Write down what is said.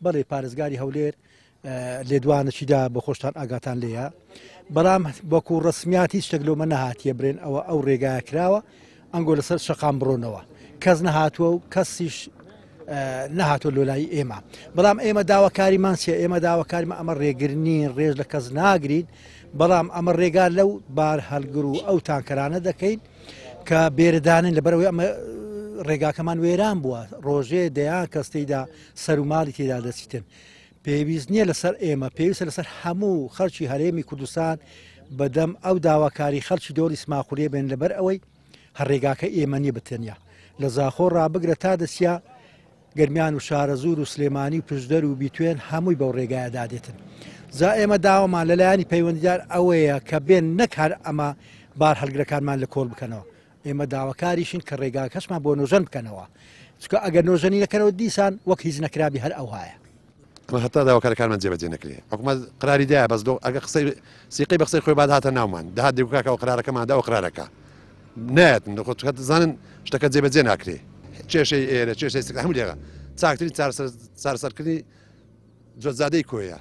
بەڵێ پارێزگاری هەولێر لێدوانەچیدا بە خۆشتان ئاگاتان لێە بەڵام وەکو ڕسمیات هیچ شتێک لەمە نەهاتیە برێن ئەو ڕێگایە کراوە ئەنگۆ لەسەر شەقام بڕۆنەوە کەس نەهاتووە و کەسیش نەهاتۆ لۆلایی ئێمە بەڵام ئێمە داواکاریمان چیە ئێمە داواکاریمە ئەمە ڕێگرنی ڕێژ لە کەس ناگرین بەڵام ئەمە ڕێگا لەو بار هەلگر و ئەو تانکەرانە دەکەین کە بێردانن لەبەرەوەی ئەمە ڕێگاکەمان وێران بووە ڕۆژێ دەیان کەستەیدا سەر و ماڵی تێدا دەچیتن پێویست نییە لەسەر ئێمە پێویستە لەسەر هەموو خەڵکی هەرێمی کوردستان بەدەم ئەو داواکاری خەڵکی دۆڵی سماخوریە بێن لەبەر ئەوەی هەڕێگاکە ئێمە نیە بتەنیا لە زاخۆ ڕابگرە تا دەسیا گەرمیان و شارەزور و سلێمانی و پشدەر و بیتوێن هەمووی بەو ڕێگایەدا دێتن زا ئێمە داوامان لەلایانی پەیوەندیدار ئەوەیە کە بێن نەکار ئەمە بار هەلگرەکانمان لە کۆڵ بکەنەوە ئێمە داواکاریشین کە ڕێگا کەسمان بۆ نۆژەن بکەنەوە چکە ئەگەر نۆژەنی نەکەنەوە دیسان وەک هیچ نەکرابی هەر ئەو هایە ئەمە هەتا داواکارەکانمان جێبەجێ نەکرێ حکوومەت قراری دایە بەس ئەگە قسەی سیقی بە قسەی خۆی بعد هاتە ناومان داهات دیکاکە ئەو قرارەکەماندا ئەو قرارەکە نایەتن خۆت زانن شتەکە جێبەجێ ناکرێ کێشەی ئێرە کێشەی هەموو لێغە چاکترین چارەسەرکردنی جۆزادەی کۆیە